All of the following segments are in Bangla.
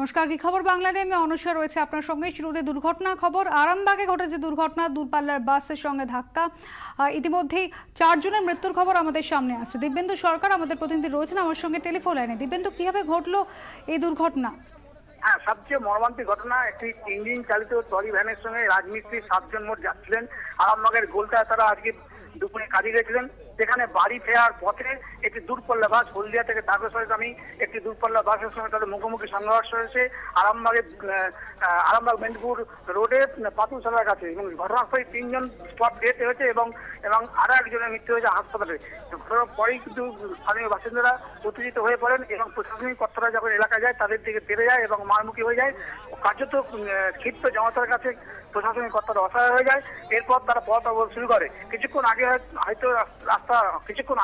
নমস্কার, কি খবর বাংলাতে আমি অনুষ্কা রয়েছে আপনার সঙ্গে। শুরুতে দুর্ঘটনা খবর। আরামবাগে ঘটেছে দুর্ঘটনা, দূরপাল্লার বাসের সঙ্গে ধাক্কা। ইতিমধ্যেই 4 জনের মৃত্যুর খবর আমাদের সামনে আসছে। দিব্যেন্দু সরকার আমাদের প্রতিনিধি রয়েছেন আমার সঙ্গে টেলিফোন লাইনে। দিব্যেন্দু, কিভাবে ঘটলো এই দুর্ঘটনা? সবচেয়ে মর্মান্তিক ঘটনা, একটি ইঞ্জিন চালিত ট্রলি ভ্যানের সঙ্গে রাজমিস্ত্রি 7 জন মোট যাচ্ছিলেন আরামবাগের গোলতায়। তারা আজকে দুপুরে কাজে গেছিলেন। সেখানে বাড়ি ফেরার পথে একটি দূরপাল্লা বাস হলদিয়া থেকে তারকেশ্বরগামী একটি দূরপাল্লা বাসের সঙ্গে তাদের মুখোমুখি সংঘর্ষ হয়েছে আরামবাগ মেদিনীপুর রোডে পাতুলতলার কাছে, এবং ঘটনাস্থলে 3 জন স্পট ডেথ হয়েছে এবং আরো একজনের মৃত্যু হয়েছে হাসপাতালে। ঘটনার পরেই কিন্তু স্থানীয় বাসিন্দারা উত্তেজিত হয়ে পড়েন এবং প্রশাসনিক কর্তারা যখন এলাকায় যায় তাদের দিকে তেড়ে যায় এবং মারমুখী হয়ে যায়। কার্যত ক্ষিপ্ত জনতার কাছে প্রশাসনিক কর্তারা অসহায় হয়ে যায়। এরপর তারা পথ অবরোধ শুরু করে। কিছুক্ষণ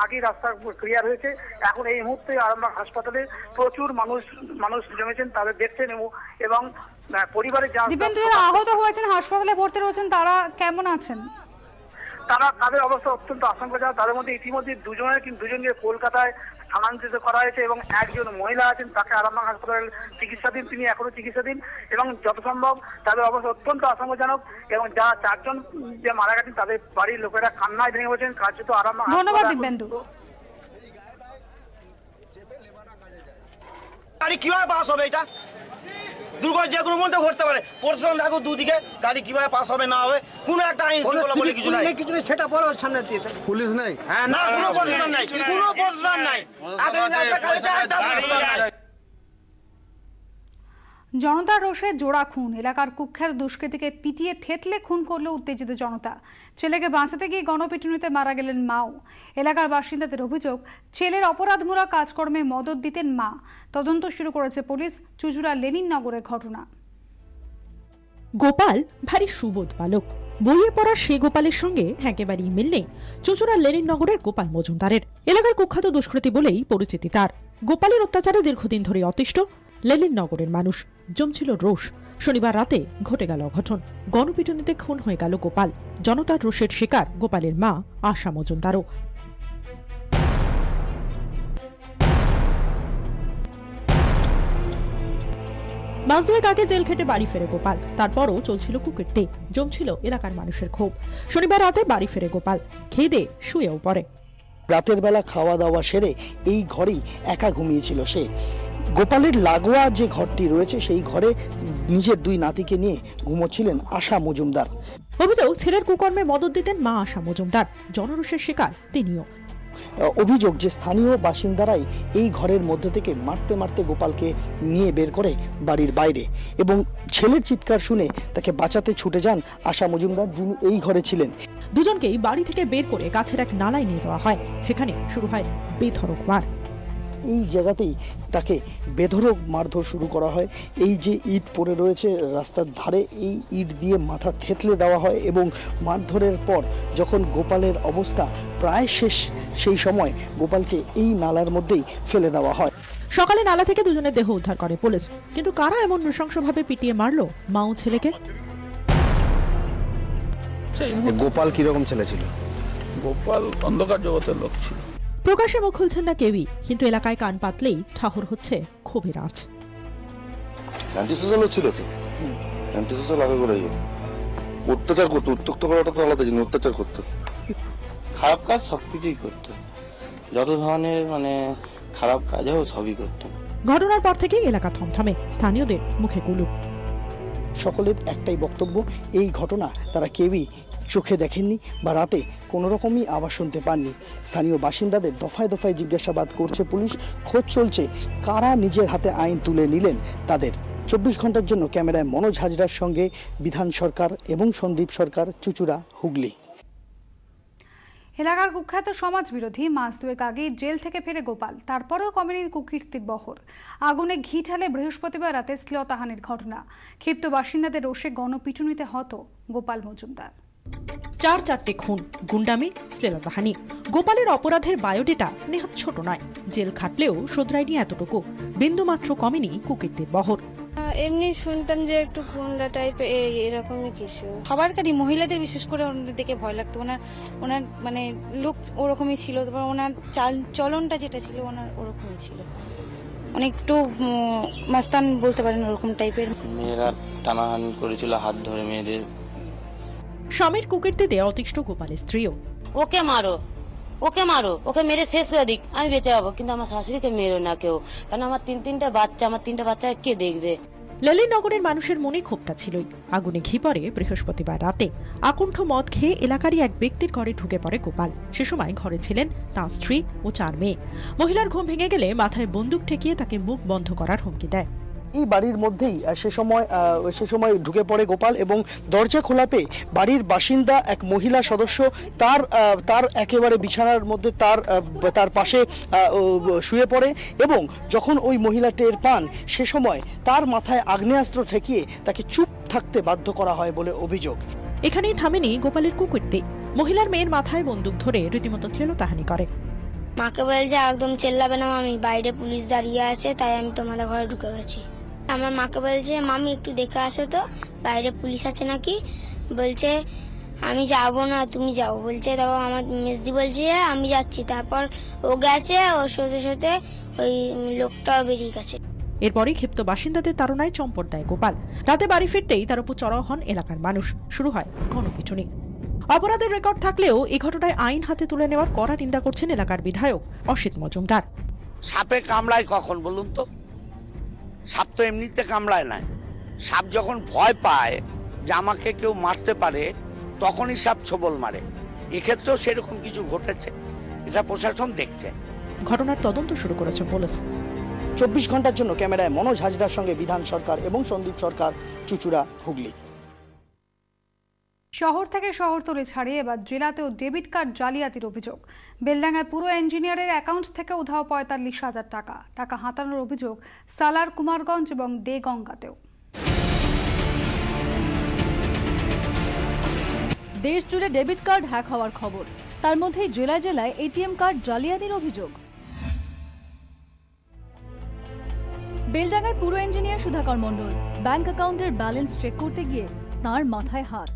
আগেই রাস্তা ক্লিয়ার হয়েছে। এখন এই মুহূর্তে আরামবাগ হাসপাতালে প্রচুর মানুষ জমেছেন, তাদের দেখছেন এবং পরিবারের যারা আহত হয়েছেন হাসপাতালে ভর্তি রয়েছেন তারা কেমন আছেন? তাদের অবস্থা অত্যন্ত আশঙ্কাজনক। তাদের মধ্যে ইতিমধ্যে দুজনকে কলকাতায় স্থানান্তরিত করা হয়েছে এবং একজন মহিলা আছেন, তাকে আরামবাগ হাসপাতালে চিকিৎসাধীন, তিনি এখনো চিকিৎসাধীন এবং যত সম্ভব তাদের অবস্থা অত্যন্ত আশঙ্কাজনক। এবং যারা 4 জন যে মারা গেছেন তাদের বাড়ির লোকেরা কান্নায় ভেঙে পড়েছেন। কার্যত আরামবাগ। ধন্যবাদ দিব্যেন্দু। গাড়ি কিভাবে পাস হবে? এটা দুর্ঘটনা যে কোনো মধ্যে ঘটতে পারে। প্রশাসন দেখো দুদিকে গাড়ি কিভাবে পাস হবে না হবে, কোনো একটা আইন শৃঙ্খলা বলে কিছু নাই। সেটা বলো সামনে দিয়ে পুলিশ নাই। হ্যাঁ, না কোনো প্রশাসন নাই, কোনো প্রশাসন নাই। জনতার রোষে জোড়া খুন। এলাকার কুখ্যাত দুষ্কৃতীকে পিটিয়ে থেতলে খুন করল উত্তেজিত জনতা। ছেলেকে বাঁচাতে গিয়ে গণপিটুনিতে মারা গেলেন মাও। এলাকার বাসিন্দাদের অভিযোগ, ছেলের অপরাধমূলক কাজকর্মে মদত দিতেন মা। তদন্ত শুরু করেছে পুলিশ। চুঁচুড়া লেনিননগরের ঘটনা। গোপাল ভারী সুবোধ বালক। বইয়ে পড়া সে গোপালের সঙ্গে একেবারেই মিল নেই চুঁচুড়ার লেনিননগরের গোপাল মজুমদারের। এলাকার কুখ্যাত দুষ্কৃতী বলেই পরিচিতি তার। গোপালের অত্যাচারে দীর্ঘদিন ধরে অতিষ্ঠ লেনিননগরের মানুষ। জমছিল রোষ। শনিবার রাতে ঘটে গেল অঘটন। গণপিটুনিতে খুন হয়ে গেল গোপাল। জনতার রোষের শিকার গোপালের মা আশা মজুমদারও। মাস 2 আগে জেল খেটে বাড়ি ফেরে গোপাল। তারপরও চলছিল কুকীর্তি। জমছিল এলাকার মানুষের ক্ষোভ। শনিবার রাতে বাড়ি ফেরে গোপাল। খেয়ে দিয়ে শুয়েও পড়ে। রাতের বেলা খাওয়া দাওয়া সেরে এই ঘরেই একা ঘুমিয়েছিল সে। গোপালের লাগোয়া যে ঘরটি রয়েছে সেই ঘরে নিজের 2 নাতিকে নিয়ে ঘুমোচ্ছিলেন আশা মজুমদার। অভিযোগ, ছেলের কুকর্মে মদত দিতেন মা আশা মজুমদার। জনরোষের শিকার তিনিও। অভিযোগ যে স্থানীয় বাসিন্দারাই এই ঘরের মধ্যে থেকে মারতে মারতে গোপালকে নিয়ে বের করে বাড়ির বাইরে, এবং ছেলের চিৎকার শুনে তাকে বাঁচাতে ছুটে যান আশা মজুমদার, যিনি এই ঘরে ছিলেন। দুজনকেই বাড়ি থেকে বের করে কাছের এক নালায় নিয়ে যাওয়া হয়। সেখানে শুরু হয় বেধড়ক মার। এই জায়গাতেই তাকে বেধড়ক মারধর শুরু করা হয়। এই যে ইট পড়ে রয়েছে রাস্তার ধারে, এই ইট দিয়ে মাথা থেতলে দেওয়া হয় এবং মারধরের পর যখন গোপালের অবস্থা প্রায় শেষ, সেই সময় গোপালকে এই নালার মধ্যেই ফেলে দেওয়া হয়। সকালে নালা থেকে দুজনের দেহ উদ্ধার করে পুলিশ। কিন্তু কারা এমন নৃশংসভাবে পিটিয়ে মারলো মা ও ছেলেকে? গোপাল কিরকম ছেলে ছিল? গোপাল অন্ধকার জগতের লোক ছিল। প্রকাশ্যে মুখ খুলছেন না কেউই, কিন্তু এলাকায় কান পাতলেই ঠাহর হচ্ছে ক্ষোভের আঁচ। অ্যান্টিসোশ্যাল ছিল তো, অ্যান্টিসোশ্যাল আগে করে অত্যাচার করতো, উত্তক্ত করাটা তো আলাদা জিনিস, অত্যাচার করতো, খারাপ কাজ সবকিছুই করতো, যত ধরনের খারাপ কাজও সবই করতো। ঘটনার পর থেকেই এলাকা থমথমে, স্থানীয়দের মুখে কুলুপ। সকলের একটাই বক্তব্য, এই ঘটনা তারা কেউই চোখে দেখেননি বা রাতে কোনো রকমই আওয়াজ শুনতে পাননি। স্থানীয় বাসিন্দাদের দফায় দফায় জিজ্ঞাসাবাদ করছে পুলিশ। খোঁজ চলছে কারা নিজের হাতে আইন তুলে নিলেন তাদের। 24 ঘন্টার জন্য ক্যামেরায় মনোজ হাজরার সঙ্গে বিধান সরকার এবং সন্দীপ সরকার, চুঁচুড়া, হুগলি। এলাকার কুখ্যাত সমাজ বিরোধী মাস 2 আগে জেল থেকে ফেরে গোপাল। তারপরেও কমেনি কুকীর্তির বহর। আগুনে ঘি ঢালে বৃহস্পতিবার রাতে শ্লীলতাহানির ঘটনা। ক্ষিপ্ত বাসিন্দাদের রোষে গণপিটুনিতে হত গোপাল মজুমদার। 4 খুন, গুন্ডামি, শ্লীলতাহানি। গোপালের অপরাধের বায়োডেটা নেহাত ছোট নয়। জেল খাটলেও শোধরায়নি এতটুকু। বিন্দুমাত্র কমেনি কুকীর্তির বহর। এমনি শুনতাম যে একটু গুন্ডা টাইপের এরকমই কিছু। সবারই, মহিলাদের বিশেষ করে ওনাদের দেখে ভয় লাগতো। ওনার লুক ওরকমই ছিল, তারপর ওনার চলনটা যেটা ছিল ওনার ওরকমই ছিল। অনেক একটু মাস্তান বলতে পারেন ওরকম টাইপের। মেয়েরা টানাহানি করেছিল হাত ধরে মেয়েদের। স্বামীর কুকীর্তিতে অতিষ্ঠ গোপালের স্ত্রীও। ওকে মারো, ওকে মারো, ওকে মেরে শেষ করে দিক, আমি বেঁচে যাবো, কিন্তু আমার শাশুড়িকে মেরো না কেউ, কারণ আমার তিনটা বাচ্চা, আমার 3টা বাচ্চা কে দেখবে। লেলিনগরের মানুষের মনে ক্ষোভটা ছিলই। আগুনে ঘি পড়ে বৃহস্পতিবার রাতে। আকণ্ঠ মদ খেয়ে এলাকারই এক ব্যক্তির ঘরে ঢুকে পড়ে গোপাল। সে সময় ঘরে ছিলেন তাঁর স্ত্রী ও 4 মেয়ে। মহিলার ঘুম ভেঙে গেলে মাথায় বন্দুক ঠেকিয়ে তাকে মুখ বন্ধ করার হুমকি দেয়। এই বাড়ির মধ্যেই সে সময় ঢুকে পড়ে গোপাল এবং দরজা খোলা পেয়ে বাড়ির বাসিন্দা এক মহিলা সদস্য তার একেবারে বিছানার মধ্যে তার পাশে শুয়ে পড়ে এবং যখন ওই মহিলা টের পান সে সময় তার মাথায় আগ্নেয়াস্ত্র ঠেকিয়ে তাকে চুপ থাকতে বাধ্য করা হয় বলে অভিযোগ। এখানেই থামেনি গোপালের কুকীর্তি। মহিলার মেয়ের মাথায় বন্দুক ধরে রীতিমতো শ্লীলতাহানি করে। মাকে বলছে একদম চেল্লাবে না মামি, বাইরে পুলিশ দাঁড়িয়ে আছে, তাই আমি তোমাদের ঘরে ঢুকে গেছি। আমার মাকে বলছে মামি একটু দেখে আসো তো বাইরে পুলিশ আছে নাকি। বলছে আমি যাবো না, তুমি যাও। বলছে তারপর আমার মেজদি বলছে আমি যাচ্ছি। তারপর ও গেছে, ওর সাথে সাথে ওই লোকটাও বেরিয়ে গেছে। এরপরই ক্ষিপ্ত বাসিন্দাদের তাড়নায় চম্পট দেয় গোপাল। রাতে বাড়ি ফিরতেই তার উপর চড়াও হন এলাকার মানুষ। শুরু হয় গণপিটুনি। অপরাধের রেকর্ড থাকলেও এই ঘটনায় আইন হাতে তুলে নেওয়ার কড়া নিন্দা করছেন এলাকার বিধায়ক অসিত মজুমদার। সাপে কামড়ায় কখন বলুন তো? সাপ তো এমনিতে কামড়ায় না। সাপ যখন ভয় পায় যে আমাকে কেউ মারতে পারে তখনই সাপ ছোবল মারে। এক্ষেত্রেও সেরকম কিছু ঘটেছে, এটা প্রশাসন দেখছে। ঘটনার তদন্ত শুরু করেছে পুলিশ। 24 ঘন্টার জন্য ক্যামেরায় মনোজ হাজরার সঙ্গে বিধান সরকার এবং সন্দীপ সরকার, চুচুড়া, হুগলি। শহর থেকে শহরতলি ছাড়িয়ে এবার জেলাতেও ডেবিট কার্ড জালিয়াতির অভিযোগ। বেলডাঙ্গায় পুরো ইঞ্জিনিয়ারের অ্যাকাউন্ট থেকে উধাও 45,000 টাকা। টাকা হাতানোর অভিযোগ সালার, কুমারগঞ্জ এবং দেগঙ্গাতেও। দেশ জুড়ে ডেবিট কার্ড হ্যাক হওয়ার খবর, তার মধ্যেই জেলায় জেলায় এটিএম কার্ড জালিয়াতির অভিযোগ। বেলডাঙ্গায় পুরো ইঞ্জিনিয়ার সুধাকর মণ্ডল ব্যাংক অ্যাকাউন্টের ব্যালেন্স চেক করতে গিয়ে তাঁর মাথায় হাত।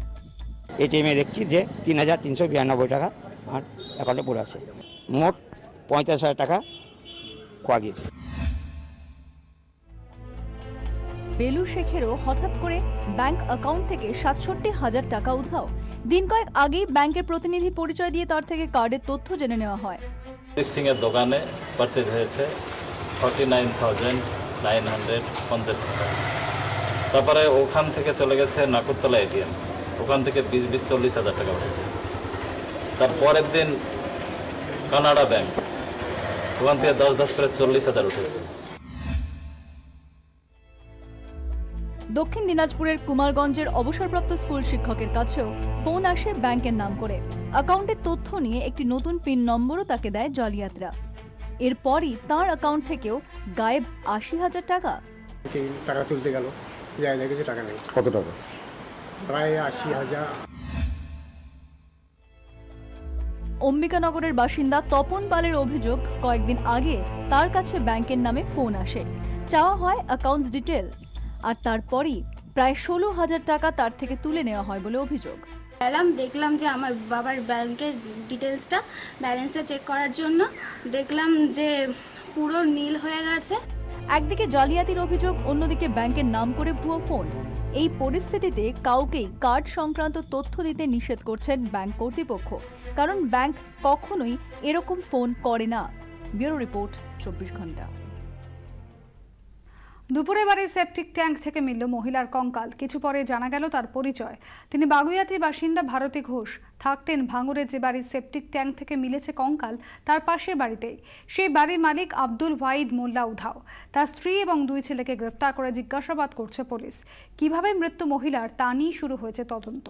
এটিএমে দেখছি যে 3,392 টাকা আর অ্যাকাউন্টে পড়ে আছে। মোট 45,000 টাকা খোয়া গিয়েছে। বেলু শেখেরও হঠাৎ করে ব্যাংক অ্যাকাউন্ট থেকে 67,000 টাকা উধাও। দিন কয়েক আগেই ব্যাংকের প্রতিনিধি পরিচয় দিয়ে তার থেকে কার্ডের তথ্য জেনে নেওয়া হয়। সিং এর দোকানে পারচেজ হয়েছে 49,950 টাকা। তারপরে ওখান থেকে চলে গেছে নাকুরতলা এটিএম, ওখান থেকে 20-40,000 টাকা উঠেছে। তারপরের দিন কানাডা ব্যাংক, ওখান থেকে 10 করে 40,000 উঠেছে। দক্ষিণ দিনাজপুরের কুমারগঞ্জের অবসরপ্রাপ্ত স্কুল শিক্ষকের কাছেও ফোন আসে ব্যাংকের নাম করে। অ্যাকাউন্টের তথ্য নিয়ে একটি নতুন পিন নম্বরও তাকে দেয় জালিয়াতরা। এরপরই তার অ্যাকাউন্ট থেকেও গায়েব 80,000 টাকা। টাকা তুলতে গেল, যায় দেখেছে টাকা নেই। কত টাকা? প্রায় 80,000। অম্বিকানগরের বাসিন্দা তপন পালের অভিযোগ, কয়েকদিন আগে তার কাছে ব্যাংকের নামে ফোন আসে, চাওয়া হয় অ্যাকাউন্টস ডিটেল, আর তারপরই প্রায় 16,000 টাকা তার থেকে তুলে নেওয়া হয় বলে অভিযোগ। দেখলাম যে আমার বাবার ব্যাংকের ডিটেলসটা, ব্যালেন্সটা চেক করার জন্য দেখলাম যে পুরো নীল হয়ে গেছে। একদিকে জালিয়াতির অভিযোগ, অন্যদিকে ব্যাংকের নাম করে ভুয়ো ফোন। এই পরিস্থিতিতে কাউকেই কার্ড সংক্রান্ত তথ্য দিতে নিষেধ করছেন ব্যাংক কর্তৃপক্ষ, কারণ ব্যাংক কখনোই এরকম ফোন করে না। ব্যুরো রিপোর্ট, 24 ঘন্টা। দুপুরে বাড়ির সেপটিক ট্যাঙ্ক থেকে মিলল মহিলার কঙ্কাল। কিছু পরে জানা গেল তার পরিচয়। তিনি বাগুইয়াটির বাসিন্দা ভারতী ঘোষ। থাকতেন ভাঙুরের যে বাড়ির সেপটিক ট্যাঙ্ক থেকে মিলেছে কঙ্কাল, তার পাশের বাড়িতেই। সেই বাড়ির মালিক আব্দুল ওয়াহিদ মোল্লা উধাও। তার স্ত্রী এবং 2 ছেলেকে গ্রেফতার করে জিজ্ঞাসাবাদ করছে পুলিশ। কিভাবে মৃত্যু মহিলার তা নিয়ে শুরু হয়েছে তদন্ত।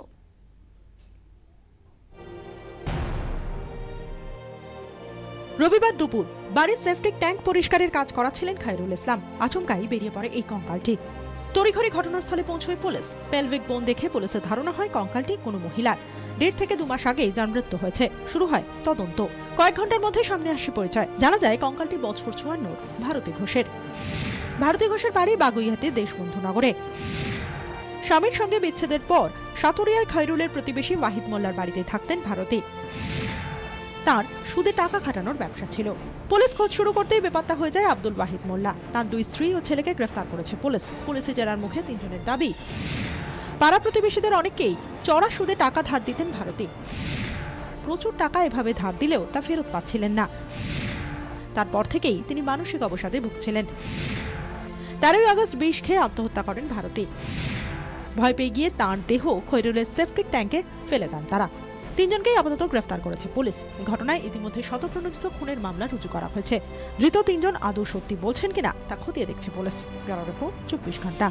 রবিবার দুপুর বাড়ির সেপটিক ট্যাঙ্ক পরিষ্কারের কাজ করাচ্ছিলেন খায়রুল ইসলাম। আচমকাই বেরিয়ে পড়ে এই কঙ্কালটি। তড়িঘড়ি ঘটনাস্থলে পৌঁছয় পুলিশ। পেলভিক বোন দেখে পুলিশের ধারণা হয় কঙ্কালটি কোনো মহিলার। 1.5 থেকে 2 মাস আগেই যার মৃত্যু হয়েছে। শুরু হয় তদন্ত। কয়েক ঘন্টার মধ্যে সামনে আসে পরিচয়। জানা যায় কঙ্কালটি বছর 54 ভারতী ঘোষের। ভারতী ঘোষের বাড়ি বাগুইয়াটি দেশবন্ধু নগরে। স্বামীর সঙ্গে বিচ্ছেদের পর সাতরিয়ায় খায়রুলের প্রতিবেশী ওয়াহিদ মোল্লার বাড়িতে থাকতেন ভারতী। তার সুদে টাকা খাটানোর ব্যবসা ছিল। পুলিশ খোঁজ শুরু করতেই বেপাত্তা হয়ে যায় আব্দুল ওয়াহিদ মোল্লা। তার 2 স্ত্রী ও ছেলেকে গ্রেফতার করেছে পুলিশ। পুলিশি জেরার মুখে 3 জনের দাবি, পাড়া প্রতিবেশীদের অনেকেই চড়া সুদে টাকা ধার দিতেন ভারতে। প্রচুর টাকা এভাবে ধার দিলেও তা ফেরত পাচ্ছিলেন না। তারপর থেকেই তিনি মানসিক অবসাদে ভুগছিলেন। 13 আগস্ট বিষ খেয়ে আত্মহত্যা করেন ভারতে। ভয় পেয়ে গিয়ে তাঁর দেহ খৈরুলের সেপটিক ট্যাঙ্কে ফেলে দেন তারা। 3 জনকেই আপাতত গ্রেফতার করেছে পুলিশ। ঘটনায় ইতিমধ্যে শতপ্রণোদিত খুনের মামলা রুজু করা হয়েছে। ধৃত 3 জন আদৌ সত্যি বলছেন কিনা তা খতিয়ে দেখছে পুলিশ। ব্যুরো রিপোর্ট 24 ঘন্টা।